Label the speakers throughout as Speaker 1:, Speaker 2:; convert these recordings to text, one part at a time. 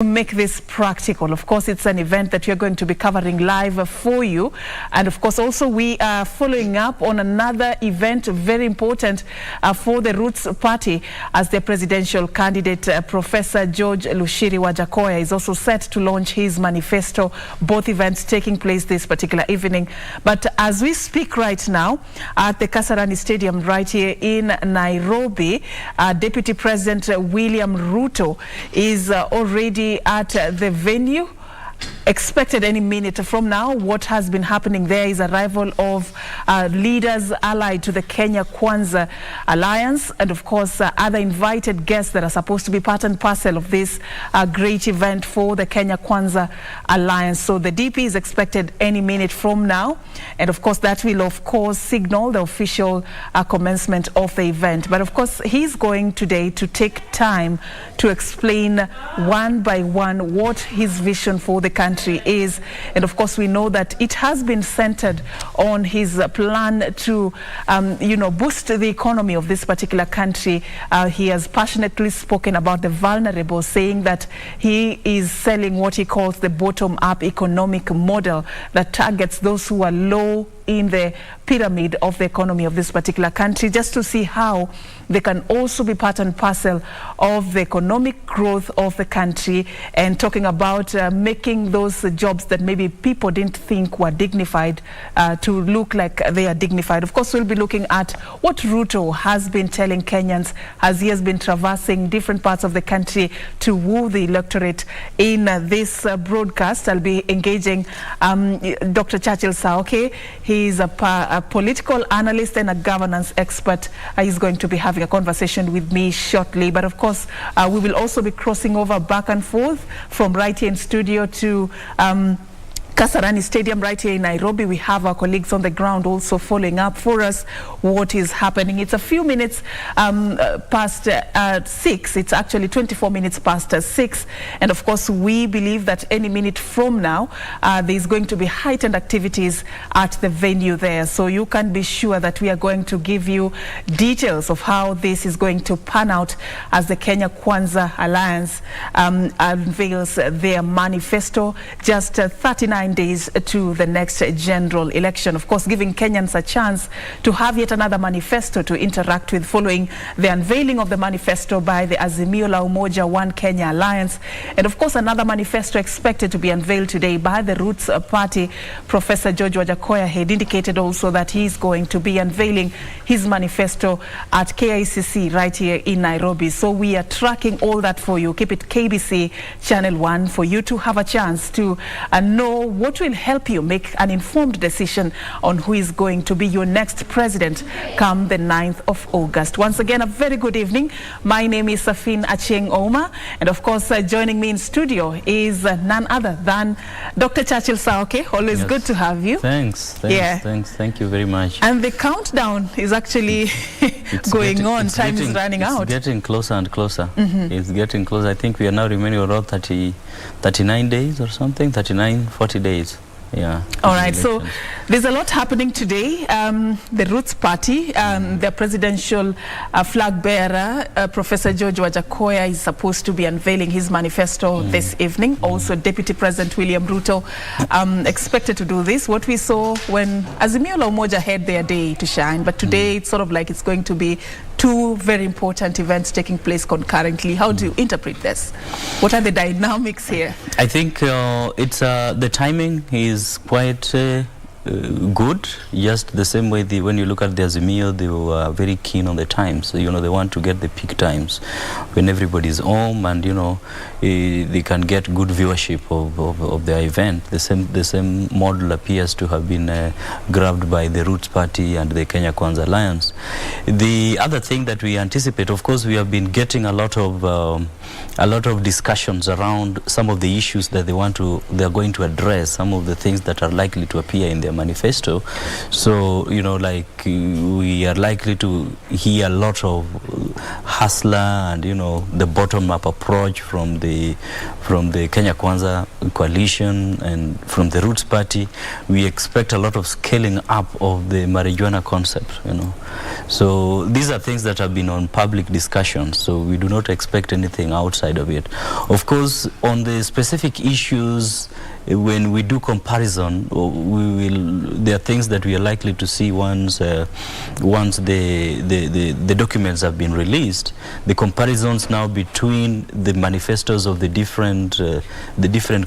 Speaker 1: Make this practical. Of course, it's an event that we're going to be covering live for you. And of course, also we are following up on another event very important for the Roots Party, as their presidential candidate, Professor George Lushiri Wajakoya, is also set to launch his manifesto, both events taking place this particular evening. But as we speak right now at the Kasarani Stadium right here in Nairobi, Deputy President William Ruto is already at the venue, expected any minute from now. What has been happening there is arrival of leaders allied to the Kenya Kwanza Alliance, and of course other invited guests that are supposed to be part and parcel of this great event for the Kenya Kwanza Alliance. So the DP is expected any minute from now, and of course that will of course signal the official commencement of the event. But of course he's going today to take time to explain one by one what his vision for the country is. And of course we know that it has been centered on his plan to boost the economy of this particular country. He has passionately spoken about the vulnerable, saying that he is selling what he calls the bottom-up economic model that targets those who are low in the pyramid of the economy of this particular country, just to see how they can also be part and parcel of the economic growth of the country, and talking about making those jobs that maybe people didn't think were dignified to look like they are dignified. Of course, we'll be looking at what Ruto has been telling Kenyans as he has been traversing different parts of the country to woo the electorate. In this broadcast, I'll be engaging Dr. Churchill Saoke. He's a political analyst and a governance expert. He's going to be having a conversation with me shortly. But of course, we will also be crossing over back and forth from right here in studio to Kasarani Stadium right here in Nairobi. We have our colleagues on the ground also following up for us what is happening. It's a few minutes past 6. It's actually 24 minutes past 6. And of course, we believe that any minute from now, there's going to be heightened activities at the venue there. So you can be sure that we are going to give you details of how this is going to pan out as the Kenya Kwanza Alliance unveils their manifesto just 39 days to the next general election. Of course, giving Kenyans a chance to have yet another manifesto to interact with following the unveiling of the manifesto by the Azimio la Umoja One Kenya Alliance. And of course, another manifesto expected to be unveiled today by the Roots Party. Professor George Wajakoya had indicated also that he's going to be unveiling his manifesto at KICC right here in Nairobi. So we are tracking all that for you. Keep it KBC Channel 1 for you to have a chance to know what will help you make an informed decision on who is going to be your next president come the 9th of August. Once again, a very good evening. My name is Safin Acheng Oma, and of course joining me in studio is none other than Dr. Churchill Saoke. Always good to have you.
Speaker 2: Thanks. Thank you very much.
Speaker 1: And the countdown is actually going on. Time is running out.
Speaker 2: It's getting closer and closer. It's getting closer. I think we are now remaining around 39 days or something, 40 days. Yeah.
Speaker 1: All right. So there's a lot happening today. The Roots Party, their presidential flag bearer, Professor George Wajakoya, is supposed to be unveiling his manifesto this evening. Also, Deputy President William Ruto expected to do this. What we saw when Azimio la Umoja had their day to shine, but today it's sort of like it's going to be two very important events taking place concurrently. How do you interpret this? What are the dynamics here?
Speaker 2: I think it's the timing is quite good. Just the same way when you look at the Azimio, they were very keen on the times. So, they want to get the peak times when everybody's home, and they can get good viewership of their event. The same model appears to have been grabbed by the Roots Party and the Kenya Kwanza Alliance. The other thing that we anticipate, of course, we have been getting a lot of discussions around some of the issues that they are going to address, some of the things that are likely to appear in the their manifesto. So, like we are likely to hear a lot of hustler and, the bottom-up approach from the Kenya Kwanza coalition and from the Roots Party. We expect a lot of scaling up of the marijuana concept, So these are things that have been on public discussion, so we do not expect anything outside of it. Of course, on the specific issues, when we do comparison, there are things that we are likely to see once the documents have been released. The comparisons now between the manifestos of the different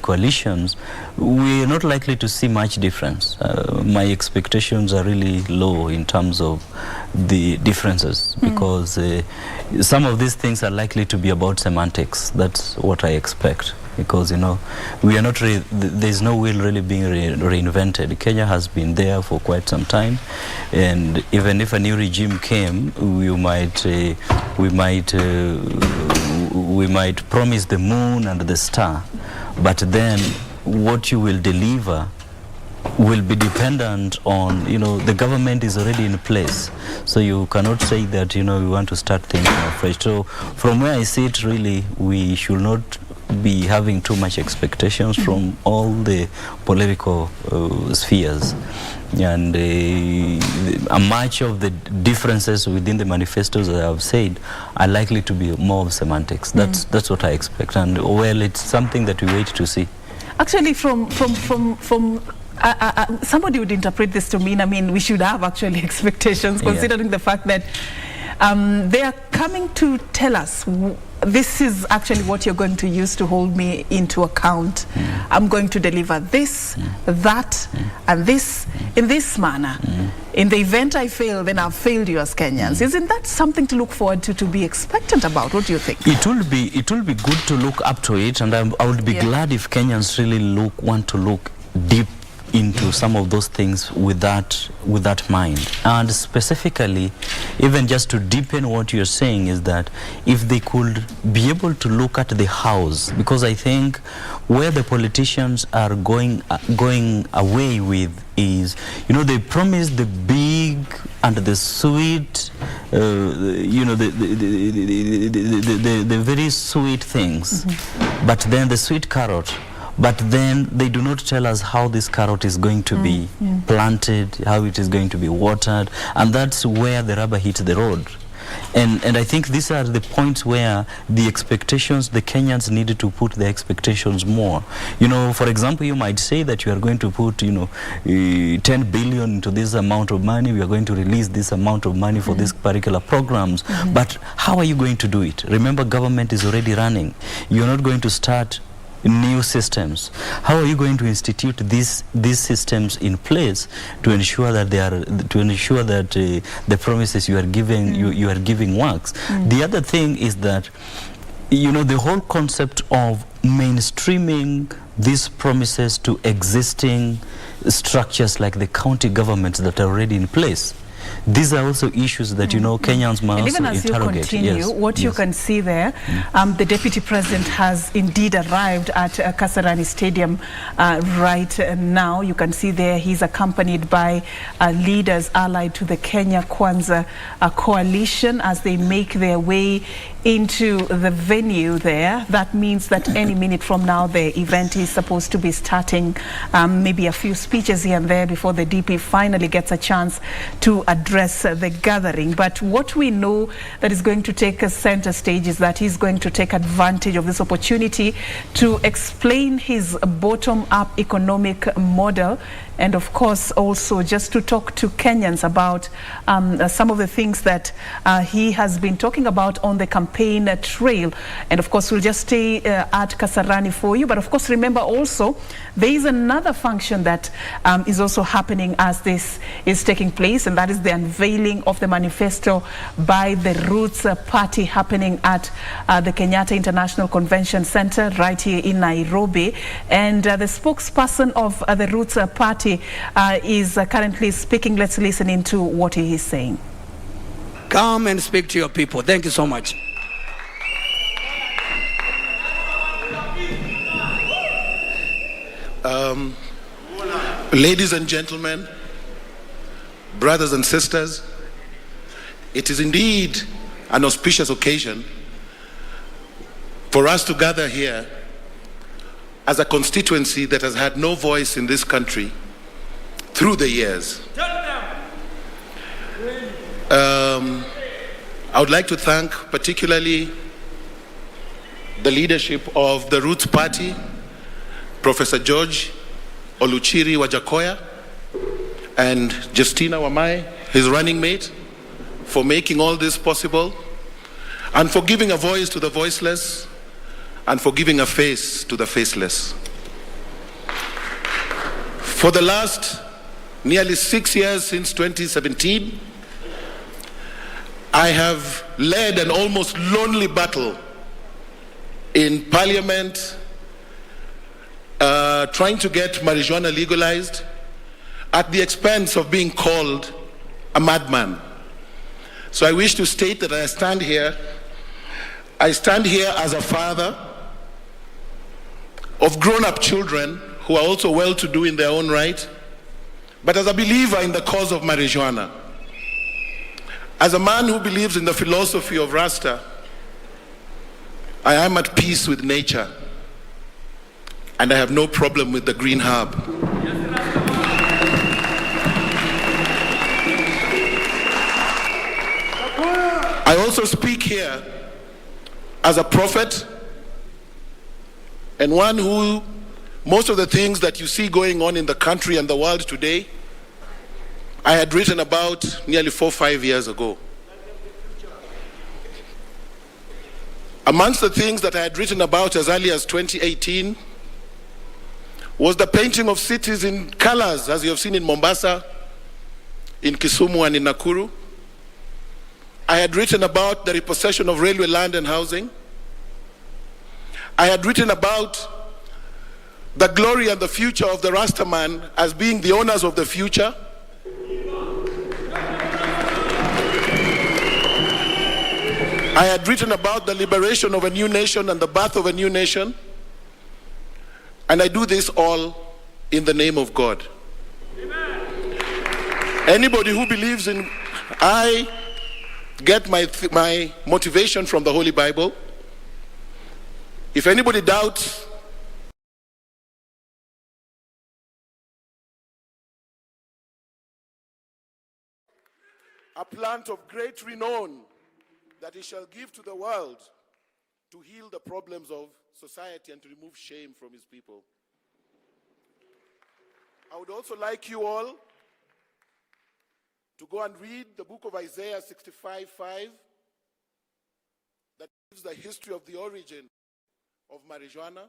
Speaker 2: coalitions, we are not likely to see much difference. My expectations are really low in terms of the differences, because some of these things are likely to be about semantics. That's what I expect, because we are not there's no wheel really being reinvented. Kenya has been there for quite some time, and even if a new regime came, we might promise the moon and the star, but then what you will deliver will be dependent on, the government is already in place. So you cannot say that, we want to start thinking afresh. So from where I see it, really, we should not be having too much expectations from all the political spheres. And much of the differences within the manifestos, as I have said, are likely to be more of semantics. That's what I expect. And, well, it's something that we wait to see.
Speaker 1: Actually, from somebody would interpret this to mean, we should have actually expectations, considering the fact that they are coming to tell us, this is actually what you're going to use to hold me into account. I'm going to deliver this, that, and this in this manner. In the event I fail, then I've failed you as Kenyans. Isn't that something to look forward to be expectant about? What do you think?
Speaker 2: It will be good to look up to it, and I would be glad if Kenyans really want to look deep into some of those things with that mind. And specifically, even just to deepen what you're saying, is that if they could be able to look at the house, because I think where the politicians are going away with is, they promise the big and the sweet, the very sweet things, but then the sweet carrot. But then they do not tell us how this carrot is going to be planted, how it is going to be watered, and that's where the rubber hits the road. And I think these are the points where the expectations, the Kenyans needed to put their expectations more. For example, you might say that you are going to put, 10 billion into this amount of money, we are going to release this amount of money for these particular programs, but how are you going to do it? Remember, government is already running. You're not going to start new systems. How are you going to institute these systems in place to ensure that the promises you are giving you are giving works? The other thing is that the whole concept of mainstreaming these promises to existing structures like the county governments that are already in place. These are also issues that, Kenyans must also interrogate.
Speaker 1: Even as you continue, what you can see there, the Deputy President has indeed arrived at Kasarani Stadium right now. You can see there he's accompanied by leaders allied to the Kenya Kwanza coalition as they make their way into the venue there. That means that any minute from now the event is supposed to be starting. Maybe a few speeches here and there before the DP finally gets a chance to address the gathering. But what we know that is going to take a center stage is that he's going to take advantage of this opportunity to explain his bottom-up economic model, and of course also just to talk to Kenyans about some of the things that he has been talking about on the campaign trail. And of course we'll just stay at Kasarani for you, but of course remember also there is another function that is also happening as this is taking place, and that is the unveiling of the manifesto by the Roots Party happening at the Kenyatta International Convention Center right here in Nairobi. And the spokesperson of the Roots Party is currently speaking. Let's listen into what he is saying.
Speaker 3: Come and speak to your people. Thank you so much.
Speaker 4: Ladies and gentlemen, brothers and sisters, it is indeed an auspicious occasion for us to gather here as a constituency that has had no voice in this country through the years. I would like to thank particularly the leadership of the Roots Party, Professor George Oluchiri Wajakoya and Justina Wamai, his running mate, for making all this possible and for giving a voice to the voiceless and for giving a face to the faceless. For the last nearly 6 years since 2017, I have led an almost lonely battle in Parliament, trying to get marijuana legalized at the expense of being called a madman. So I wish to state that I stand here as a father of grown-up children who are also well-to-do in their own right, but as a believer in the cause of marijuana. As a man who believes in the philosophy of Rasta, I am at peace with nature, and I have no problem with the green herb. I also speak here as a prophet and one who, most of the things that you see going on in the country and the world today, I had written about nearly 4 or 5 years ago. Amongst the things that I had written about as early as 2018 was the painting of cities in colors, as you have seen in Mombasa, in Kisumu and in Nakuru. I had written about the repossession of railway land and housing. I had written about the glory and the future of the Rastaman as being the owners of the future. I had written about the liberation of a new nation and the birth of a new nation. And I do this all in the name of God. Amen. Anybody who believes in, I get my motivation from the Holy Bible. If anybody doubts, a plant of great renown that he shall give to the world to heal the problems of society and to remove shame from his people. I would also like you all to go and read the book of Isaiah 65:5 that gives the history of the origin of marijuana.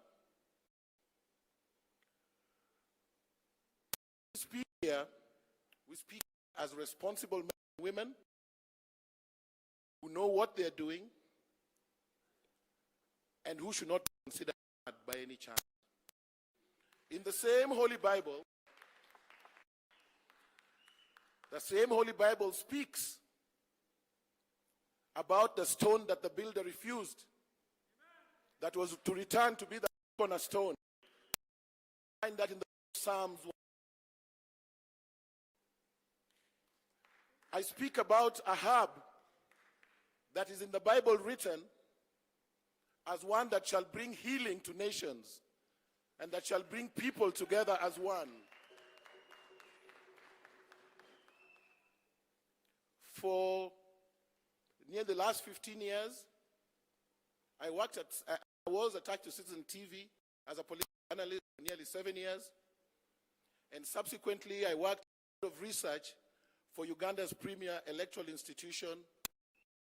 Speaker 4: We speak here, we speak as responsible men and women who know what they're doing and who should not be considered bad by any chance. In the same Holy Bible, the same Holy Bible speaks about the stone that the builder refused, that was to return to be the cornerstone. Find that in the Psalms. I speak about a herb that is in the Bible written as one that shall bring healing to nations and that shall bring people together as one. For near the last 15 years, I was attached to Citizen TV as a political analyst for nearly 7 years, and subsequently I worked of research for Uganda's premier electoral institution,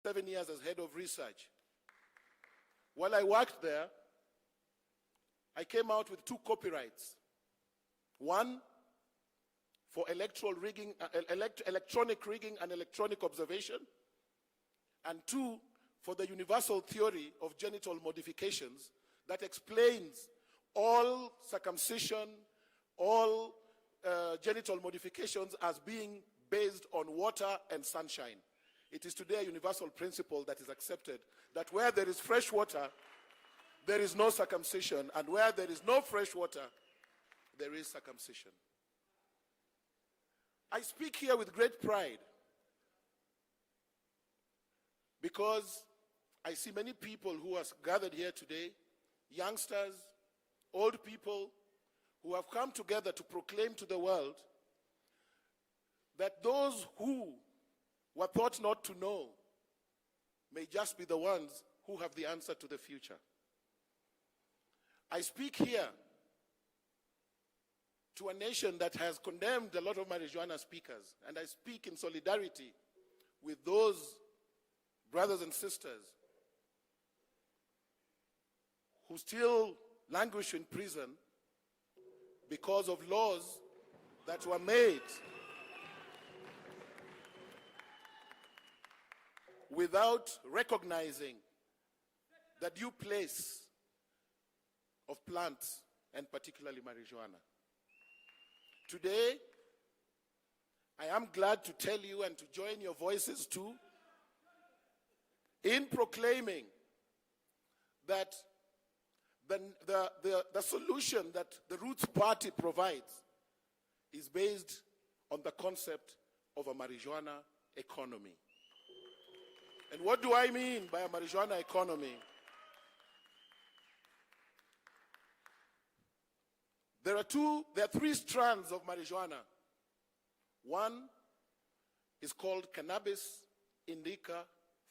Speaker 4: 7 years as head of research. While I worked there, I came out with 2 copyrights. One for electronic rigging and electronic observation, and 2 for the universal theory of genital modifications that explains all circumcision, all genital modifications as being based on water and sunshine. It is today a universal principle that is accepted, that where there is fresh water, there is no circumcision, and where there is no fresh water, there is circumcision. I speak here with great pride because I see many people who are gathered here today, youngsters, old people, who have come together to proclaim to the world that those who were thought not to know may just be the ones who have the answer to the future. I speak here to a nation that has condemned a lot of marijuana speakers, and I speak in solidarity with those brothers and sisters who still languish in prison because of laws that were made without recognizing the due place of plants, and particularly marijuana. Today, I am glad to tell you and to join your voices too in proclaiming that the solution that the Roots Party provides is based on the concept of a marijuana economy. And what do I mean by a marijuana economy? There are three strands of marijuana. One is called cannabis indica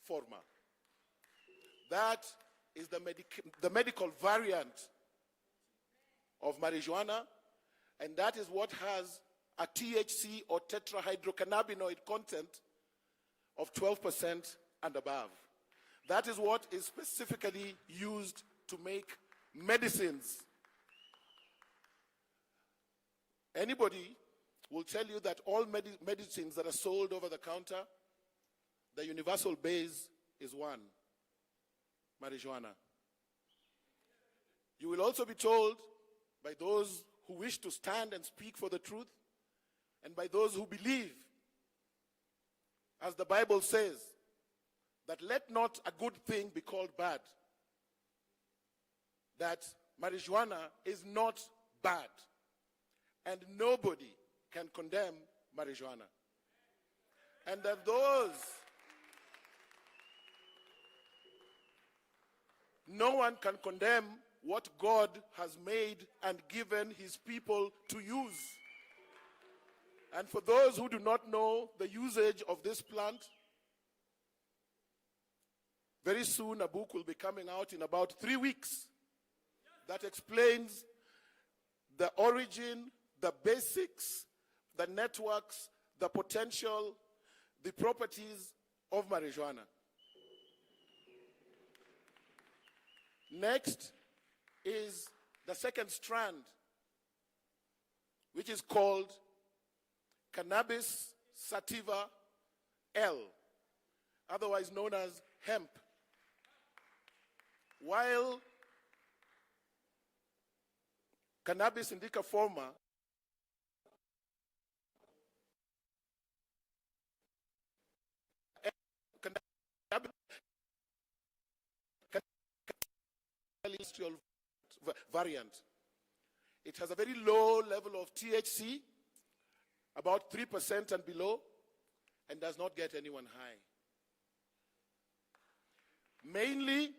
Speaker 4: forma. That is the medical variant of marijuana, and that is what has a THC or tetrahydrocannabinoid content of 12% and above. That is what is specifically used to make medicines. Anybody will tell you that all medicines that are sold over the counter, the universal base is one: marijuana. You will also be told by those who wish to stand and speak for the truth, and by those who believe, as the Bible says, that let not a good thing be called bad, that marijuana is not bad, and nobody can condemn marijuana. And that no one can condemn what God has made and given his people to use. And for those who do not know the usage of this plant, very soon a book will be coming out in about 3 weeks that explains the origin, the basics, the networks, the potential, the properties of marijuana. Next is the second strand, which is called cannabis sativa L, otherwise known as hemp. While cannabis indica forma industrial variant. It has a very low level of THC, about 3% and below, and does not get anyone high. Mainly,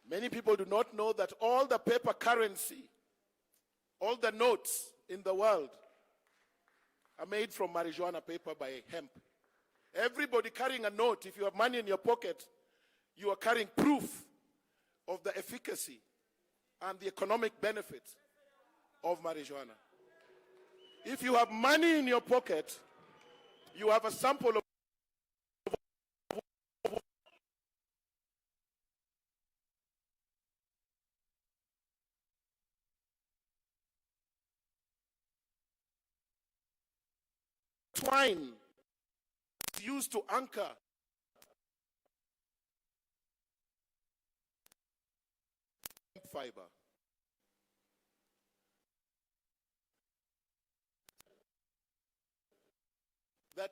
Speaker 4: many people do not know that all the paper currency, all the notes in the world are made from marijuana paper by hemp. Everybody carrying a note, if you have money in your pocket, you are carrying proof of the efficacy and the economic benefits of marijuana. If you have money in your pocket, you have a sample of twine used to anchor fiber. That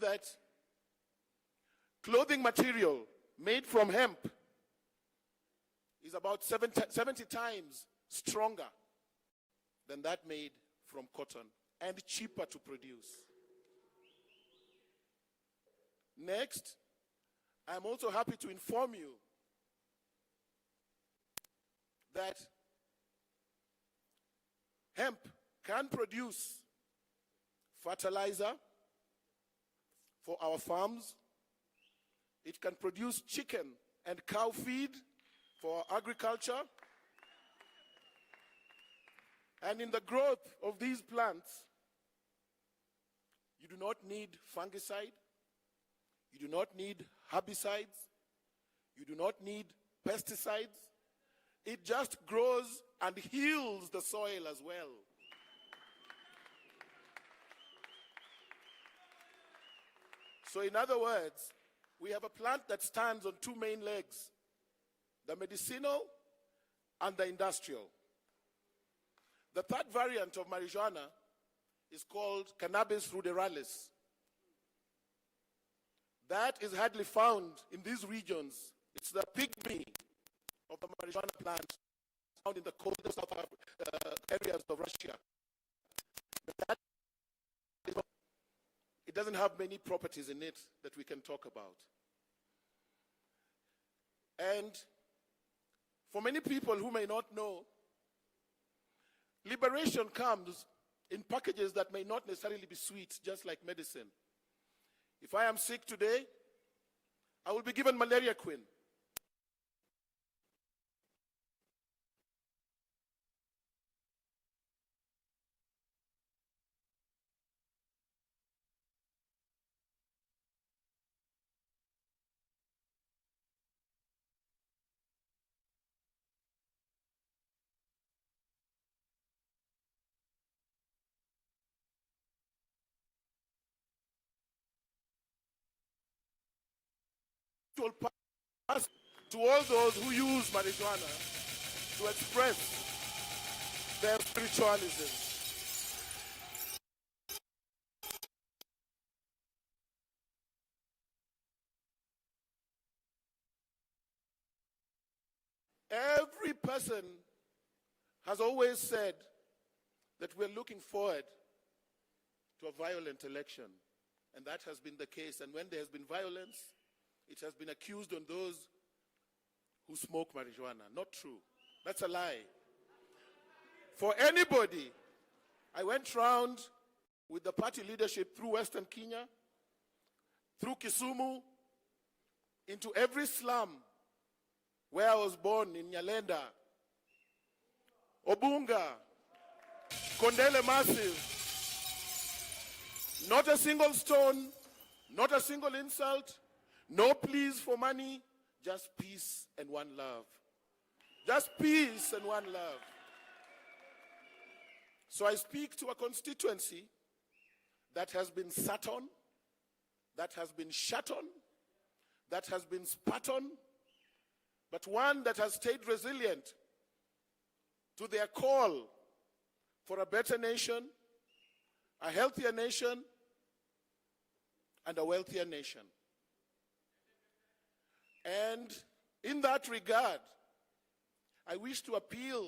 Speaker 4: that clothing material made from hemp is about 70 times stronger than that made from cotton and cheaper to produce. Next, I'm also happy to inform you that hemp can produce fertilizer for our farms. It can produce chicken and cow feed for agriculture. And in the growth of these plants, you do not need fungicide, you do not need herbicides, you do not need pesticides. It just grows and heals the soil as well. So in other words, we have a plant that stands on two main legs, the medicinal and the industrial. The third variant of marijuana is called cannabis ruderalis. That is hardly found in these regions. It's the pygmy of the marijuana plant found in the coldest areas of Russia. But it doesn't have many properties in it that we can talk about. And for many people who may not know, liberation comes in packages that may not necessarily be sweet, just like medicine. If I am sick today, I will be given malaria queen. Will pass to all those who use marijuana to express their spiritualism. Every person has always said that we're looking forward to a violent election, and that has been the case. And when there has been violence, it has been accused on those who smoke marijuana. Not true. That's a lie. For anybody, I went round with the party leadership through Western Kenya, through Kisumu, into every slum where I was born, in Nyalenda, Obunga, Kondele Massive. Not a single stone, not a single insult, no pleas for money, just peace and one love. Just peace and one love. So I speak to a constituency that has been sat on, that has been shut on, that has been spat on, but one that has stayed resilient to their call for a better nation, a healthier nation, and a wealthier nation. And in that regard, I wish to appeal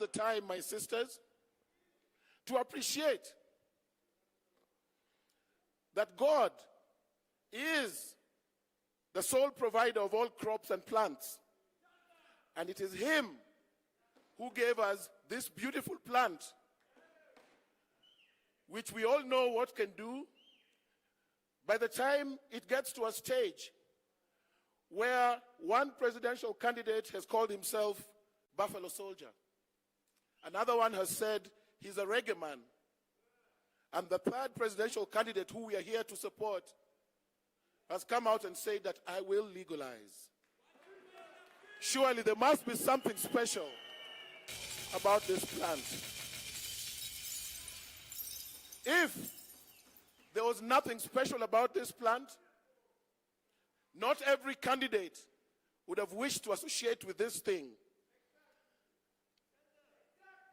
Speaker 4: the time, my sisters, to appreciate that God is the sole provider of all crops and plants. And it is Him who gave us this beautiful plant, which we all know what can do. By the time it gets to a stage where one presidential candidate has called himself Buffalo Soldier, another one has said he's a reggae man, and the third presidential candidate, who we are here to support, has come out and said that I will legalize. Surely there must be something special about this plant. If there was nothing special about this plant, not every candidate would have wished to associate with this thing.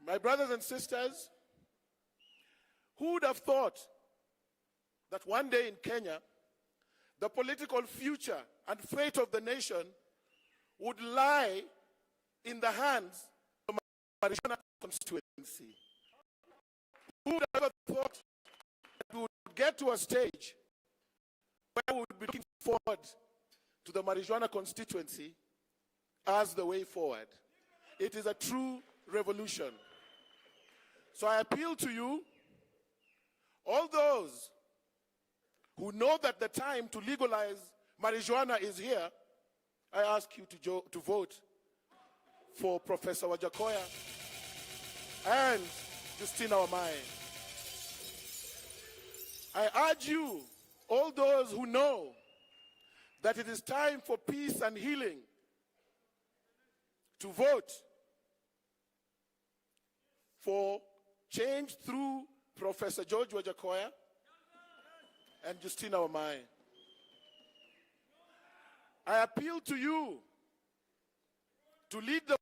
Speaker 4: My brothers and sisters, who would have thought that one day in Kenya, the political future and fate of the nation would lie in the hands of the marijuana constituency? Who would have ever thought that we would get to a stage where we would be looking forward to the marijuana constituency as the way forward? It is a true revolution. So I appeal to you, all those who know that the time to legalize marijuana is here, I ask you to vote for Professor Wajakoya and Justina Wamae. I urge you, all those who know that it is time for peace and healing, to vote for change through Professor George Wajakoya and Justina Wamae. I appeal to you to lead the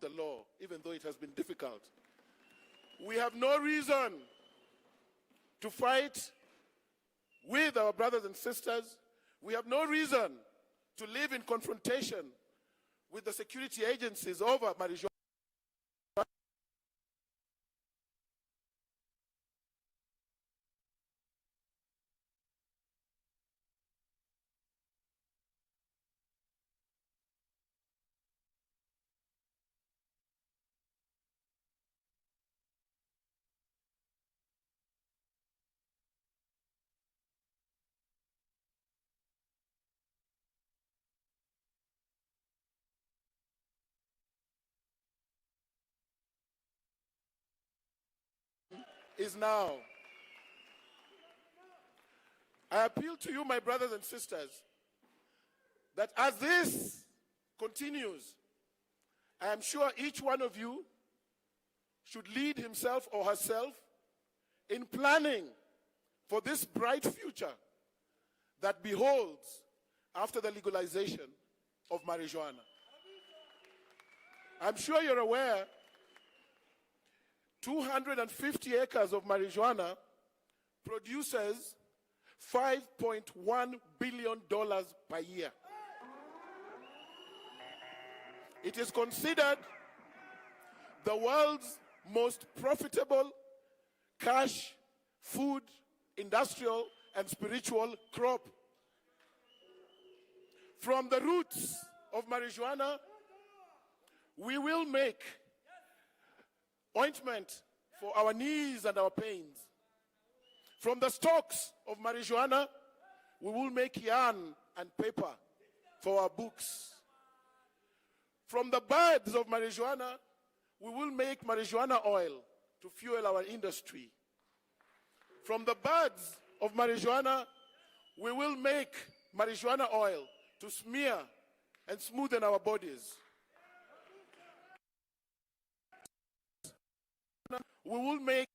Speaker 4: the law, even though it has been difficult. We have no reason to fight with our brothers and sisters. We have no reason to live in confrontation with the security agencies over marijuana. Is now. I appeal to you, my brothers and sisters, that as this continues, I am sure each one of you should lead himself or herself in planning for this bright future that beholds after the legalization of marijuana. I'm sure you're aware 250 acres of marijuana produces $5.1 billion per year. It is considered the world's most profitable cash, food, industrial, and spiritual crop. From the roots of marijuana, we will make ointment for our knees and our pains. From the stalks of marijuana, we will make yarn and paper for our books. From the buds of marijuana, we will make marijuana oil to fuel our industry. From the buds of marijuana, we will make marijuana oil to smear and smoothen our bodies. we will make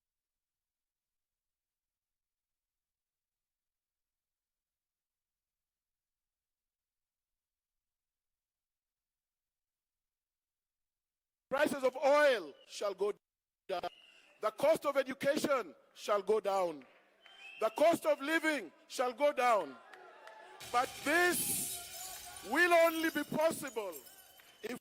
Speaker 4: prices of oil shall go down. The cost of education shall go down. The cost of living shall go down. But this will only be possible if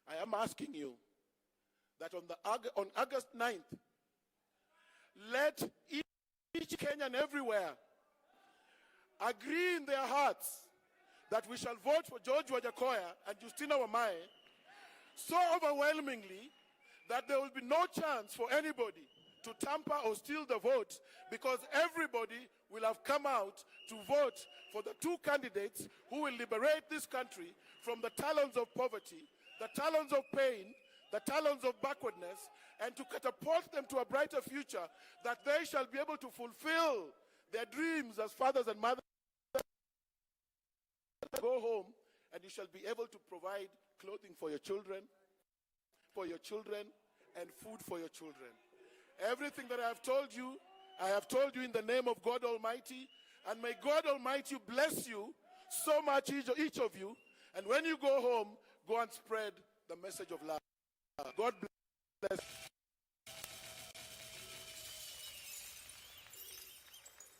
Speaker 4: I am asking you that on August 9th, let each Kenyan everywhere agree in their hearts that we shall vote for George Wajakoya and Justina Wamae so overwhelmingly that there will be no chance for anybody to tamper or steal the vote, because everybody will have come out to vote for the two candidates who will liberate this country from the talons of poverty, the talons of pain, the talons of backwardness, and to catapult them to a brighter future, that they shall be able to fulfill their dreams as fathers and mothers. Go home and you shall be able to provide clothing for your children, and food for your children. Everything that I have told you in the name of God Almighty, and may God Almighty bless you so much, each of you, and when you go home, go and spread the message of love. God bless.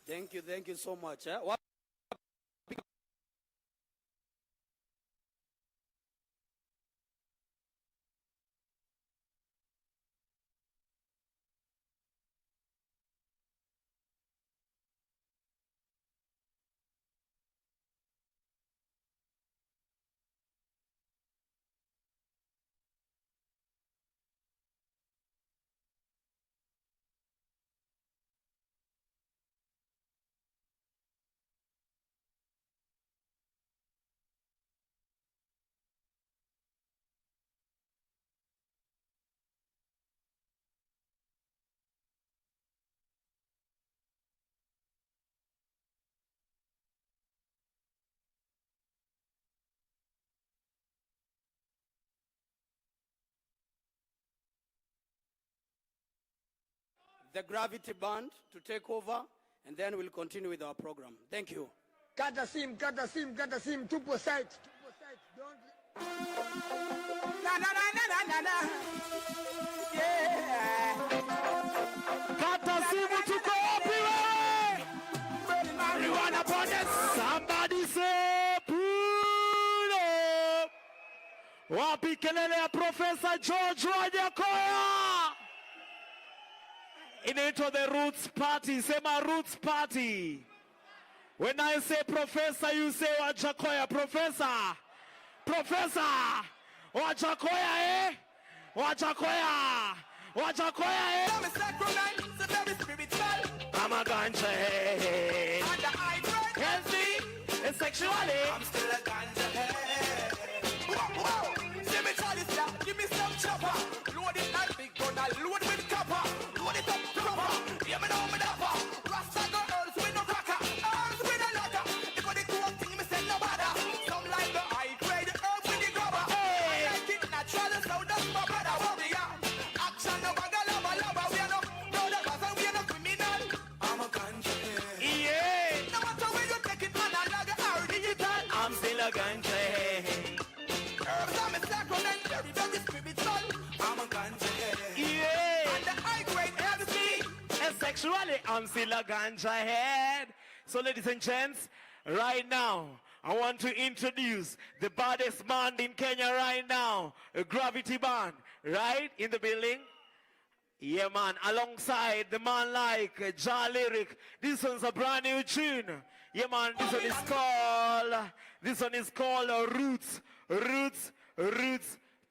Speaker 3: Thank you so much. The Gravity Band to take over, and then we'll continue with our program. Thank you.
Speaker 5: Kata sim, tupo site. Don't. Na. Yeah.
Speaker 6: Kata simu tuko wapi wewe? Marijuana potes. Somebody say pull up. Wapi kelele ya Professor George Wajakoya? Inaitwa the Roots Party. Sema Roots Party. When I say Professor, you say Wajakoya. Professor Wajakoya, eh? Wajakoya, eh? I'm a ganja head. Healthy and sexually. I'm still a ganja head. Whoa. See me tell this now. Give me some chopper. Load it like big gun. I load with copper. Load it up proper. Yeah, me know me dapper. Rasta girls with no cracker. Arms with a ladder. If I the cool thing, me send no bother. Some like the high grade herb with the grubber. I like it natural, so that's my brother. What we are? Action no bag of lava. We are no brothers and we are no criminal. I'm a ganja head. Yeah. No matter where you take it, analog or digital, I'm still a ganja head. Herbs are my sacrament, very spiritual. I'm a ganja head. Yeah. And the high grade healthy. And sexually, I'm still a ganja head. So ladies and gents, right now, I want to introduce the baddest band in Kenya right now, a Gravity Band, right in the building. Yeah, man, alongside the man like Ja Lyric. This one's a brand new tune. Yeah, man, this one is called Roots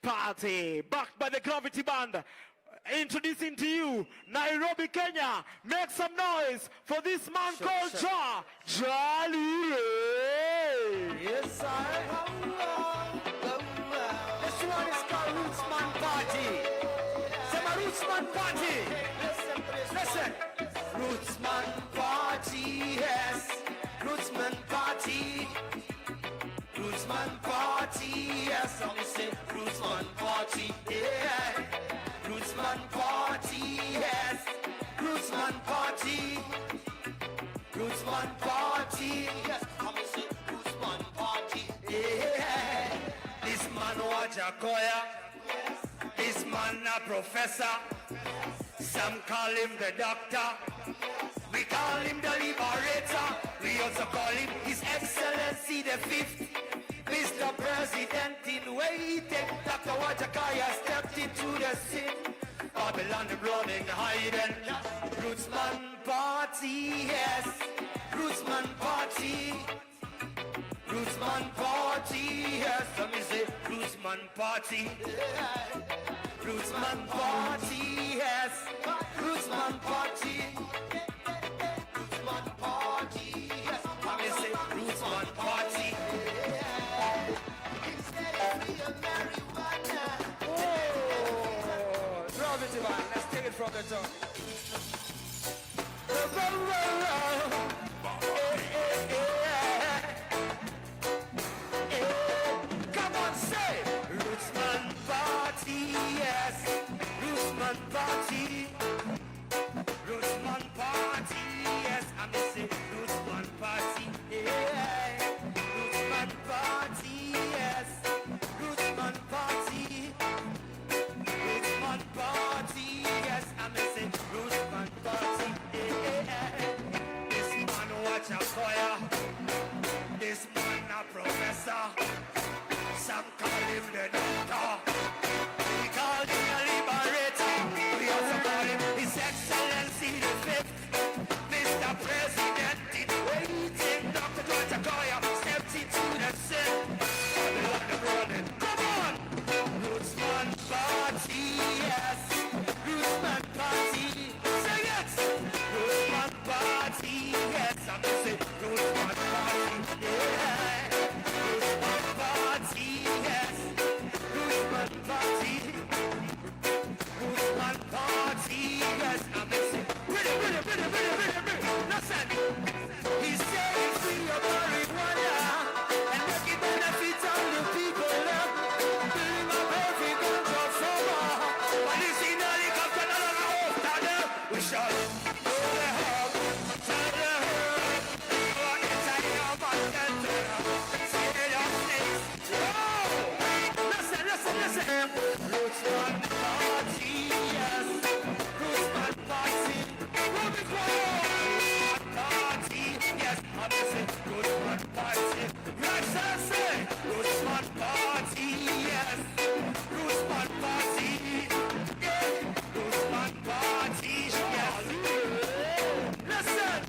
Speaker 6: Party. Backed by the Gravity Band. Introducing to you, Nairobi, Kenya. Make some noise for this man called Jolly Ray.
Speaker 5: Yes, sir. This one is called Rootsman Party. Say my Rootsman Party. Listen. Rootsman Party, yes. Rootsman Party. Rootsman Party, yes. I'm say Rootsman Party, yeah. Rootsman Party, yes. Rootsman Party. Rootsman Party, yes. I'm say Rootsman Party, yeah.
Speaker 6: This man was a choir. This man a professor. Some call him the doctor. We call him the liberator. We also call him His Excellency the Fifth. Mr. President in waiting. Dr. Wajakaya stepped into the scene. Babylon running, hiding. Rootsman Party, yes. Rootsman Party. Rootsman Party, yes. Let me say Rootsman Party. Rootsman Party, yes. Rootsman Party. Rootsman Party, yes. Let me say Rootsman Party. Oh, drop it, man. Let's take it from the top. Come on, say Rootsman Party, yes. Rootsman Party. Rootsman Party, yes. I'm gonna say Rootsman Party, yeah. Rootsman Party, yes. Rootsman Party. Rootsman Party, yes. I'm gonna say Rootsman Party, yeah. This man watch a choir. This man a professor. Some call him the doctor. We call him the liberator. We also call him His Excellency the Fifth. Mr. President in waiting. Dr. Wajakaya stepped into the scene. Come on! Rootsman Party, yes. Rootsman Party. Say yes! Rootsman Party, yes. I'm gonna say Rootsman Party, yeah. Rootsman Party, yes. Rootsman Party. Rootsman Party, yes. I'm gonna say Ready. Listen. He's saying free your marijuana and make it benefit all the people. Building up every ganja farmer. When you see the helicopter, we shall go the hub, tell the herd, go inside your mountain, say your snakes. Listen. Rootsman Party, yes. Rootsman Party. Rootsman Party, yes. I'm gonna say Rootsman Party. Let's say Rootsman Party, yes. Rootsman Party, yeah. Rootsman Party, yes. Listen,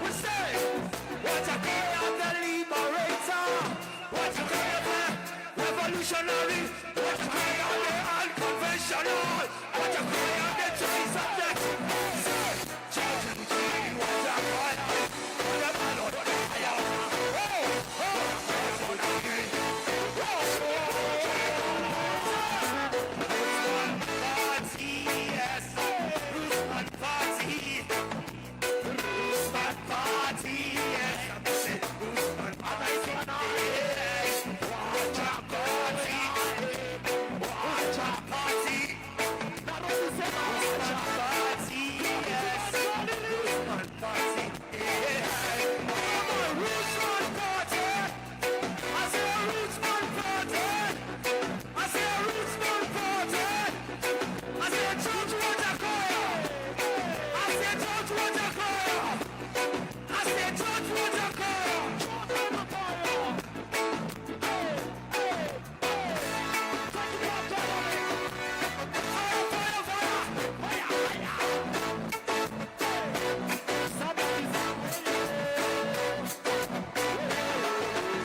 Speaker 6: we say, what a call of the liberator, what a call of the revolutionary, what a call of the unconventional, what a call of the choice of the judge and jury, what a call of the man on the fire. Rootsman Party, yes. Rootsman Party. Rootsman Party, yes. I'm gonna say Rootsman Party, yes. Watch out, party. Watch out, party. Rootsman Party, yes. Rootsman Party, yes. Rootsman Party. I say Rootsman Party. I say Rootsman Party. I say George Wajakaya. I say George Wajakaya. I say George Wajakaya.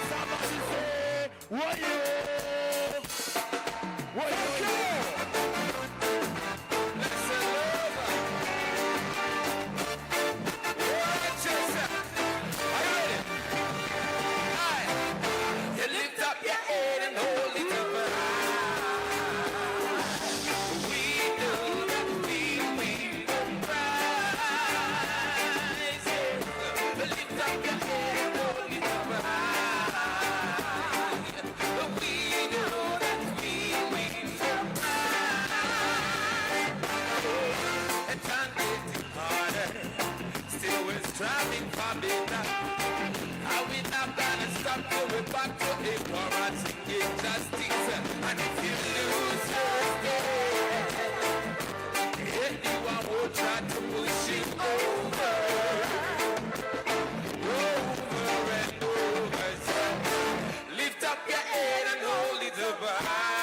Speaker 6: Somebody say, what you? What you? striving for better. How we not gonna stop till we're back to a poverty injustice. And if you lose your day, anyone will try to push you over and over. So lift up your head and hold it up high.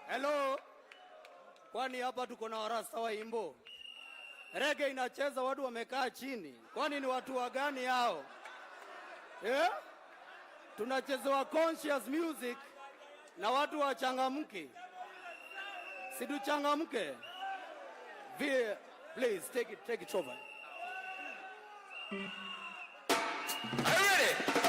Speaker 3: Hello. Kwani hapa tuko na warasta wa imbo. Reggae inacheza watu wamekaa chini. Kwani ni watu wa gani hao? Tunachezewa conscious music na watu wachangamke. Si tuchangamke. Please take it over.
Speaker 6: Are you ready?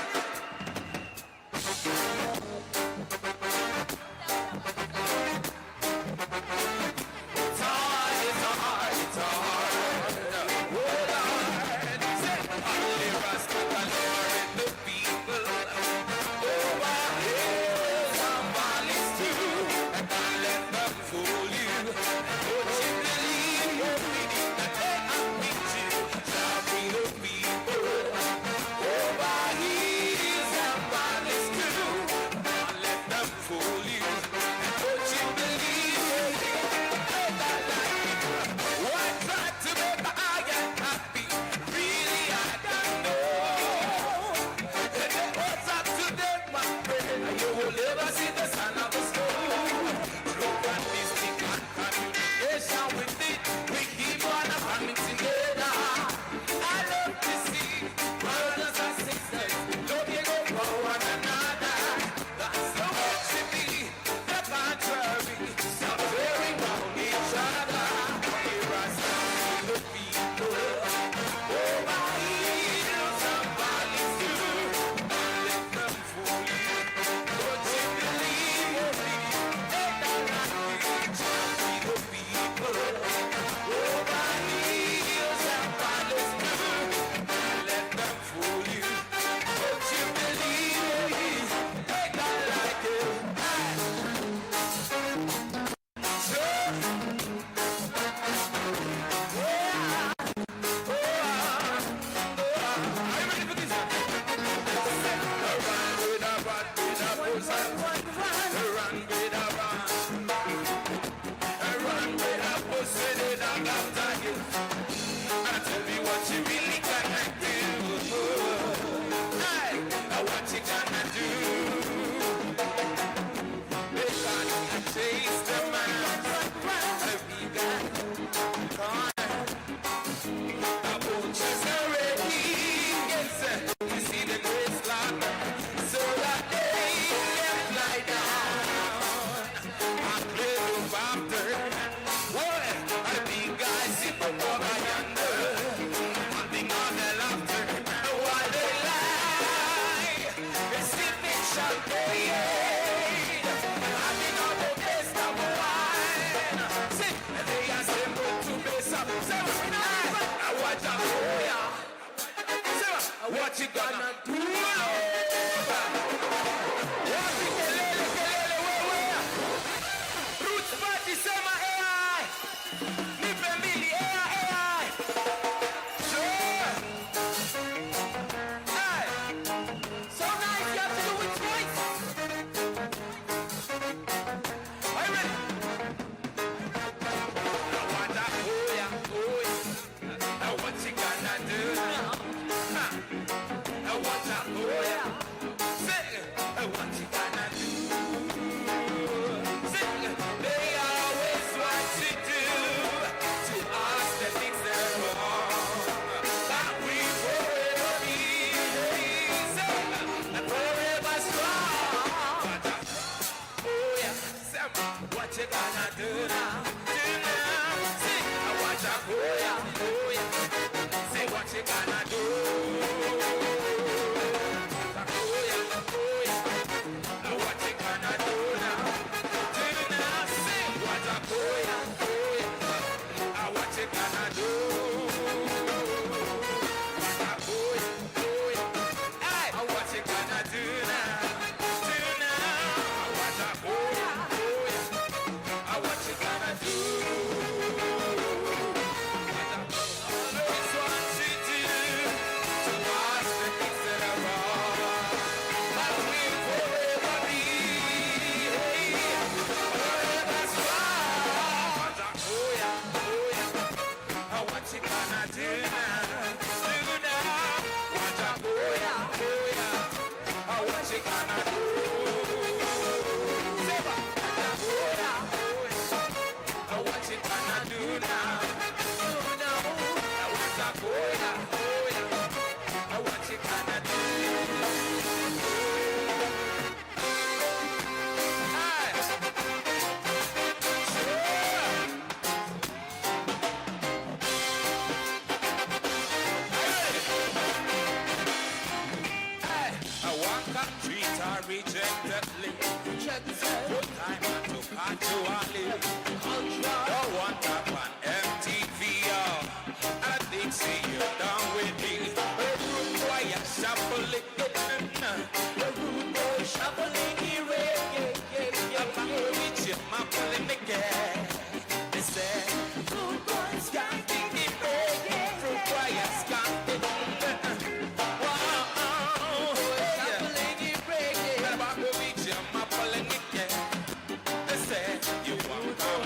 Speaker 6: Over you gonna do, Lord? Wapi kelele, kelele, wewe. Roots party, sema AI. Nipe mbili, AI. Sure. Hey. So nice, you have to do it twice. Are you ready? I want that, oh yeah. Now what you gonna do now? I want that, oh yeah. Say, what you gonna do? Say, they always want to do to us the things that are wrong, but we forever be, say, and forever strong. Oh yeah, say, what you gonna do now? Do now? Say, I want that, oh yeah. Say, what you gonna do? Rejectedly, good time to actually. Don't want up on MTV, I think see you down with me. The room boy, I'm shuffling, the room boy shuffling reggae. I'm back with you, I'm pulling again. They said, room boys can't think it reggae. Room boy, I'm scanting. You want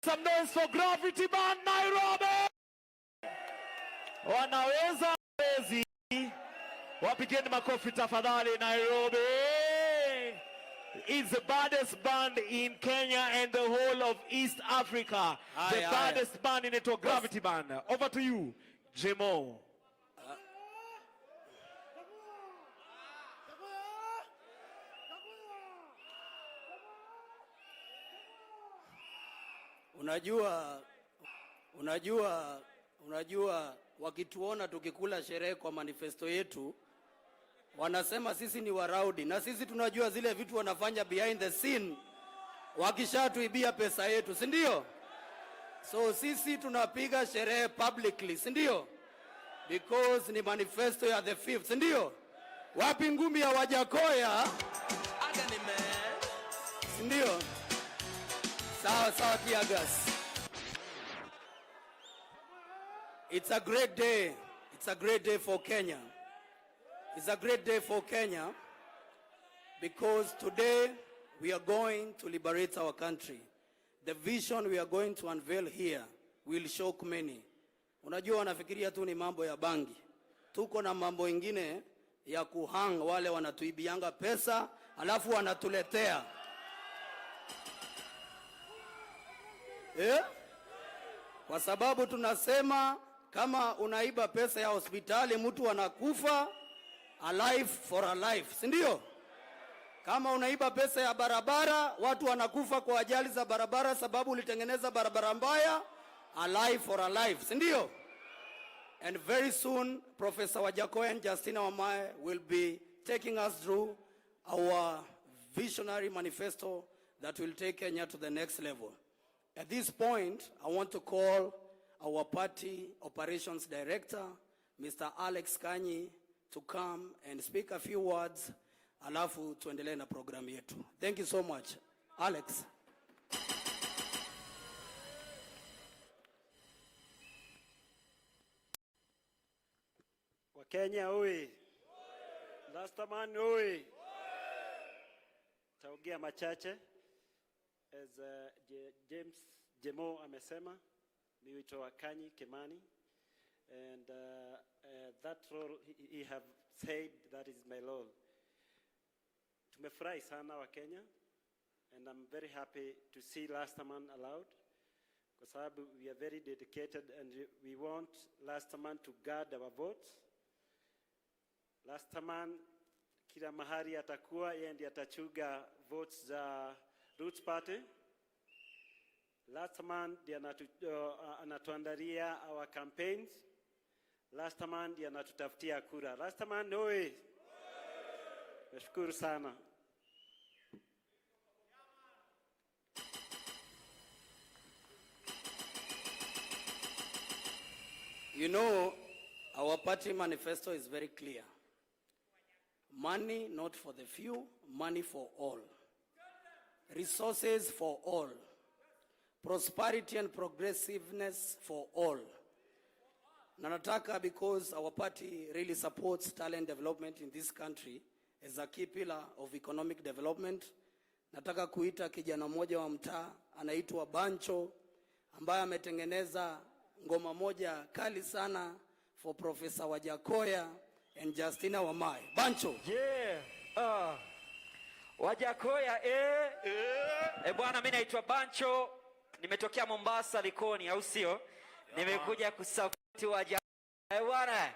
Speaker 6: some noise for Gravity Band Nairobi. Wanaweza wezi. Wapigeni makofi tafadhali Nairobi. It's the baddest band in Kenya and the whole of East Africa. The baddest band in it, Gravity Band. Over to you, Jemo.
Speaker 3: Unajua wakituona tukikula sherehe kwa manifesto yetu wanasema sisi ni waraudi, na sisi tunajua zile vitu wanafanya behind the scene wakishatuibia pesa yetu, si ndio? So sisi tunapiga sherehe publicly, si ndio? Because ni manifesto ya the 5th, si ndio? Wapi ngumi ya Wajakoya? Si ndio? Sawa Tiagas. It's a great day. It's a great day for Kenya. It's a great day for Kenya because today we are going to liberate our country. The vision we are going to unveil here will shock many. Unajua wanafikiria tu ni mambo ya bangi. Tuko na mambo ingine ya kuhang wale wanatuibianga pesa alafu wanatuletea. Kwa sababu tunasema kama unaiba pesa ya hospitali mtu anakufa, a life for a life, si ndio? Kama unaiba pesa ya barabara watu wanakufa kwa ajali za barabara sababu ulitengeneza barabara mbaya, a life for a life, si ndio? And very soon Professor Wajakoya and Justina Wamae will be taking us through our visionary manifesto that will take Kenya to the next level. At this point, I want to call our party operations director, Mr. Alex Kanyi, to come and speak a few words, alafu tuendelee na program yetu. Thank you so much. Alex.
Speaker 7: Wakenya oi. Lastaman oi. Taongea machache. As James Jemo amesema, mi huitwa Kanyi Kimani, and that role he have said that is my role. Tumefurahi sana wa Kenya, and I'm very happy to see Lastaman allowed, kwa sababu we are very dedicated and we want Lastaman to guard our votes. Lastaman kila mahali atakuwa yeye ndiye atachuga votes za Roots Party. Lastaman ndiye anatuandalia our campaigns. Lastaman ndiye anatutafutia kura. Lastaman oi. Nashukuru sana.
Speaker 3: You know, our party manifesto is very clear. Money not for the few, money for all. Resources for all. Prosperity and progressiveness for all. Na nataka, because our party really supports talent development in this country as a key pillar of economic development, nataka kuita kijana mmoja wa mtaa anaitwa Bancho, ambaye ametengeneza ngoma moja kali sana for Professor Wajakoya and Justina Wamae. Bancho.
Speaker 8: Yeah. Wajakoya bwana, mimi naitwa Bancho, nimetokea Mombasa Likoni, au sio? Nimekuja kusupport Wajakoya bwana.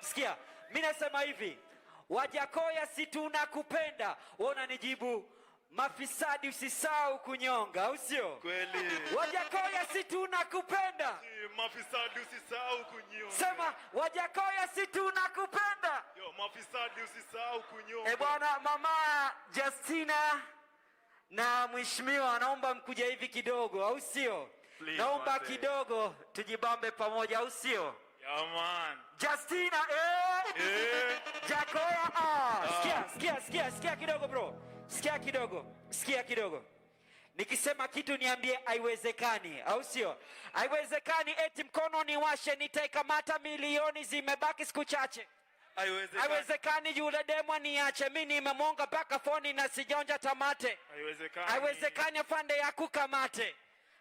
Speaker 8: Sikia. Mimi nasema hivi, Wajakoya si tunakupenda. Wewe unanijibu mafisadi usisahau kunyonga, au sio?
Speaker 6: Kweli.
Speaker 8: Wajakoya si tunakupenda.
Speaker 6: Mafisadi usisahau kunyonga.
Speaker 8: Sema Wajakoya si tunakupenda.
Speaker 6: Yo, mafisadi usisahau kunyonga.
Speaker 8: Bwana, mama Justina na mheshimiwa, naomba mkuja hivi kidogo, au sio? Naomba kidogo tujibambe pamoja, au sio?
Speaker 6: Yeah man.
Speaker 8: Justina Jakoya Sikia kidogo bro. Sikia kidogo. Nikisema kitu niambie haiwezekani, au sio? Haiwezekani eti mkono niwashe nitaikamata milioni zimebaki siku chache. Haiwezekani yule demo niache, mimi nimemonga mpaka phone na sijaonja tamate. Haiwezekani afande yakukamate,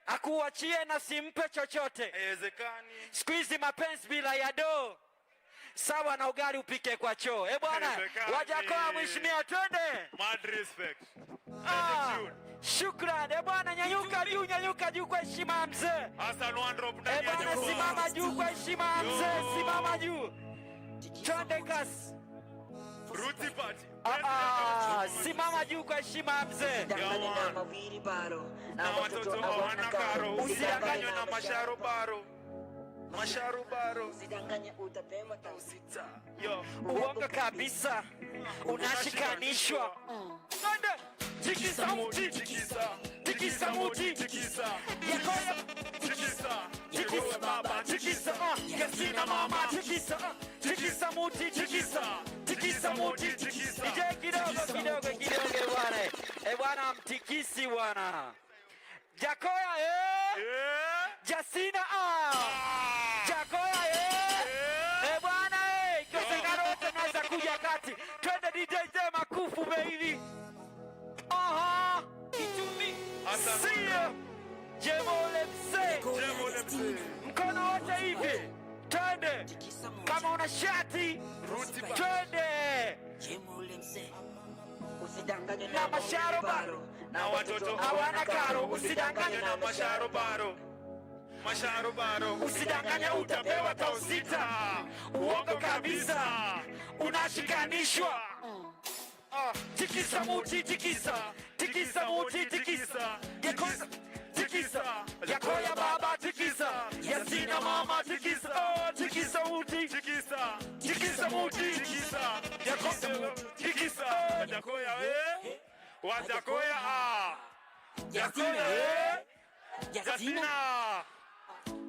Speaker 8: akuachie na simpe chochote. Haiwezekani. Squeeze mapenzi bila ya do, sawa na ugali upike kwa choo. Bwana, Wajakoya mheshimiwa, twende. Mad respect. Shukran. Bwana, nyanyuka juu kwa heshima ya mzee. Hassan Wandrop ndani ya Bwana, simama juu kwa heshima ya mzee, simama juu. Twende kasi. Ruti party. Simama juu kwa heshima ya mzee. Na watoto hawana karo, usidanganywe na masharubaro. Usidanganye utapewa tausita. Uongo kabisa, unashikanishwa. Twende. Tikisa muti, tikisa muti, Yakoya, tikisa baba, tikisa Yasina mama, tikisa muti, tikisa muti, Ije kidogo bwana. Bwana mtikisi bwana. Yakoya Jasina Yakoya bwana Kosekano tunaweza kuja kati. Twende DJ Makufu baby. Kichumi. Sio. Jemole mse. Mkono wote hivi. Twende. Kama una shati. Twende. Jemole mse. Usidanganye na masharobaro. Na watoto hawana karo. Usidanganye na masharobaro. Usidanganye utapewa tausita. Uongo kabisa, unashikanishwa. Tikisa muti, tikisa muti, Yakoya baba, Yasina mama, tikisa muti, tikisa muti, Yakoya Wajakoya Yasina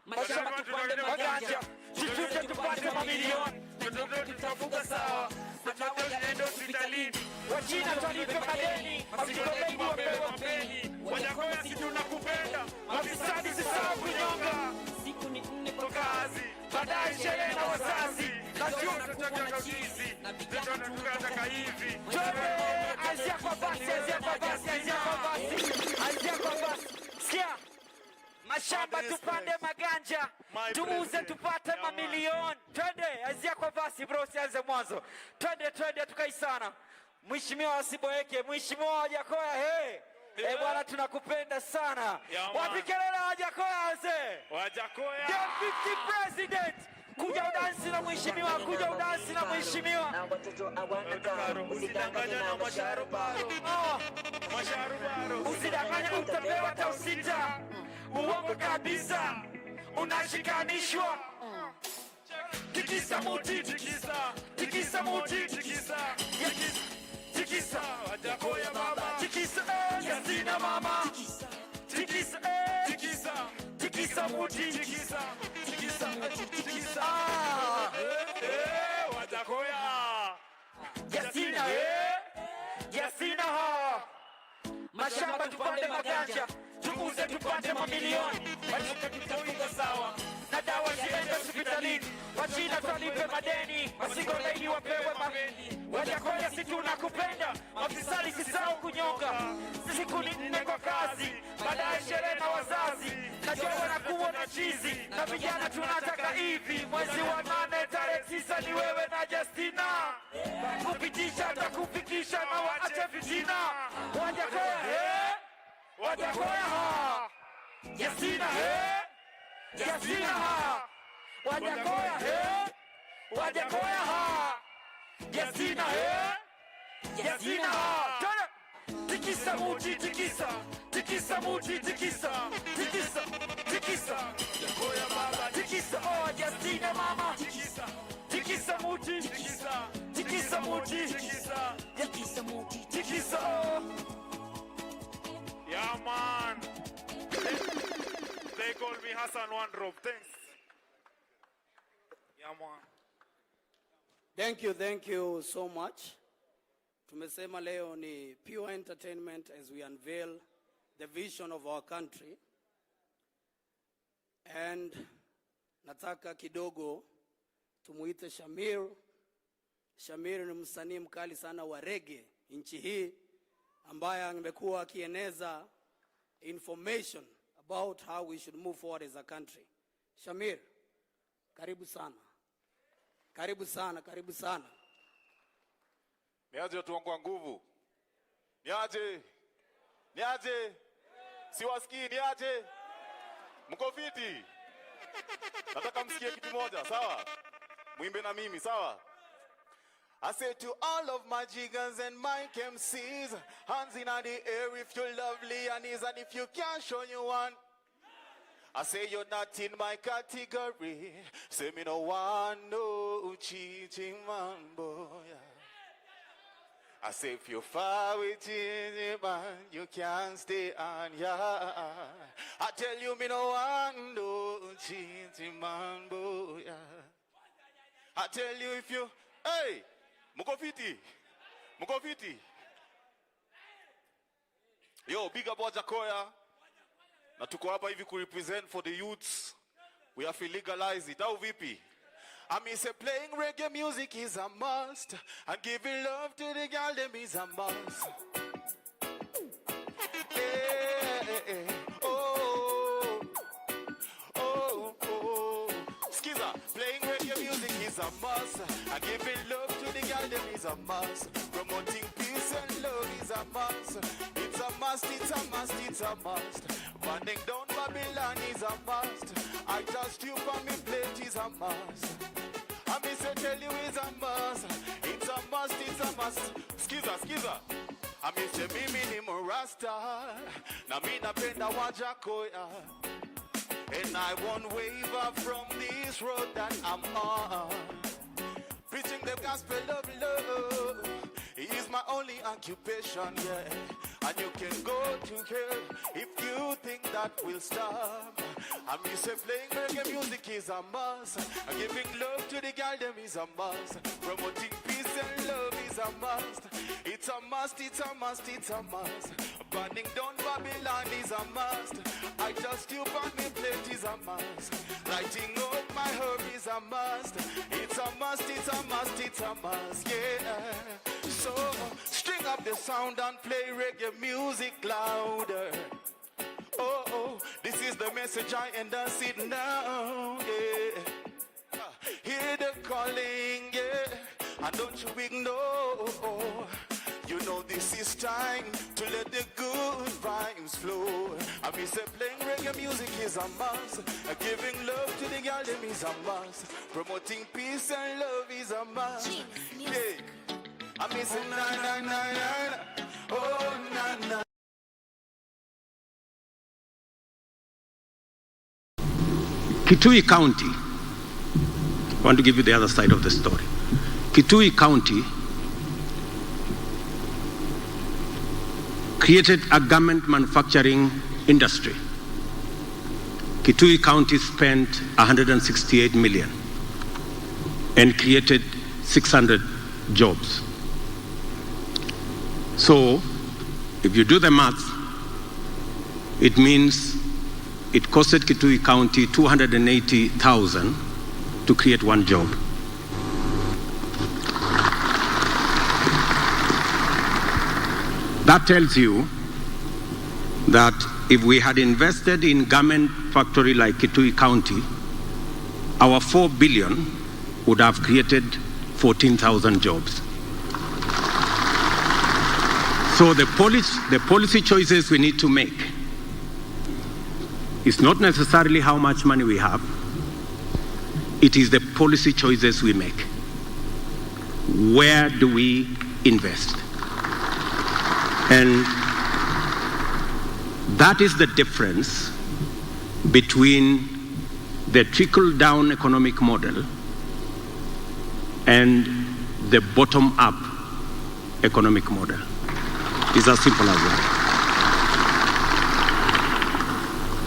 Speaker 8: mashamba tupande maganja, tuchute tupate mamilioni, tutoto tutafuga sawa, madawa yaende hospitalini, wachina twalipe madeni, masikolei wapewe mapeni. Wajakoya si tunakupenda, mafisadi si sawa kunyonga, siku ni 4 kwa kazi, baadaye sherehe na wazazi, na sio tunataka ujizi, tunataka hivi. Twende, anzia kwa basi. Sikia, mashamba tupande maganja, tuuze tupate mamilioni. Twende, anzia kwa basi bro, sianze mwanzo. Twende tukaisana. Mheshimiwa Wasiboeke, Mheshimiwa Wajakoya bwana tunakupenda sana. Wapi kelele Wajakoya wazee? Wajakoya. Deputy President. Kuja udansi na mheshimiwa, Na watoto hawana karo, usidanganye na masharubaro. Usidanganye utapewa tausita. Uongo kabisa, unashikanishwa. Tikisa muti, tikisa muti, tikisa Wajakoya baba, tikisa Yasina mama, tikisa muti, tikisa Wajakoya Yasina mashamba tupande maganja, tuuze tupate mamilioni, wachina tutafuga sawa, na dawa ziende hospitalini, wachina twalipe madeni, masikolei wapewe mapeni. Wajakoya si tunakupenda, mafisadi si sawa kunyonga, siku ni 4 kwa kazi, baadaye sherehe na wazazi, najua wanakuwa na chizi, na vijana tunataka hivi. Mwezi wa 8 tarehe 9 ni wewe na Justina, kupitisha takufikisha na waache fitina. Wajakoya Yasina Wajakoya Yasina tikisa muti, tikisa muti, Yakoya baba, tikisa Yasina mama, tikisa muti, tikisa muti, Yeah man. They call me Hassan Wandrop. Thanks. Yeah man.
Speaker 3: Thank you so much. Tumesema leo ni pure entertainment as we unveil the vision of our country. And nataka kidogo tumuite Shamir Shamir ni msanii mkali sana wa reggae nchi hii, ambaye amekuwa akieneza information about how we should move forward as a country. Shamir, karibu sana. Karibu sana, karibu sana.
Speaker 9: Niaje watu wangu wa nguvu? Niaje? Niaje? Siwasikii, niaje? Mko fiti? Nataka msikie kitu moja, sawa? Muimbe na mimi, sawa? I say to all of my jiggers and my MCs, hands in the air if you're lovely and is, and if you can't show you one. I say you're not in my category. Say me no one, no cheating man, boy. I say if you fall with cheating man, you can't stay on, yeah. I tell you me no one, no cheating man, boy. I tell you if you, hey, muko fiti, muko fiti. Yo, big up Wajakoya. Na tuko hapa hivi represent for the youths. We have to legalize it. How vipi? I mean, say playing reggae music is a must, and giving love to the girl them is a must. Hey, oh, oh, oh. Skiza, playing reggae music is a must, and giving love to the girl them is a must. Promoting peace and love is a must. It's a must, it's a must, it's a must. Burning down Babylon is a must. I just you for me plate is a must. I me say tell you it's a must. It's a must, it's a must. Skiza, skiza. I me say me ni Rasta. Na me na penda Wajakoya. And I won't waver from this road that I'm on. Preaching the gospel of love is my only occupation, yeah. And you can go to hell if you think that will stop. And me say playing reggae music is a must. And giving love to the girl them is a must. Promoting peace and love is a must. It's a must, it's a must, it's a must. Burning down Babylon is a must. I just you on me plate is a must. Lighting up my herb is a must. It's a must, it's a must, it's a must, yeah. So string up the sound and play reggae music louder. Oh, oh, this is the message I endorse it now, yeah. Hear the calling, yeah, and don't you ignore. You know this is time to let the good vibes flow. I mean say playing reggae music is a must. Giving love to the girl them is a must. Promoting peace and love is a must. Yeah. I mean say na na na na, oh na na.
Speaker 10: Kitui County, I want to give you the other side of the story. Kitui County created a garment manufacturing industry. Kitui County spent 168 million and created 600 jobs. So, if you do the math, it means it costed Kitui County 280,000 to create one job. That tells you that if we had invested in garment factory like Kitui County, our 4 billion would have created 14,000 jobs. So the policy choices we need to make is not necessarily how much money we have, it is the policy choices we make. Where do we invest? And that is the difference between the trickle-down economic model and the bottom-up economic model. It's as simple as that.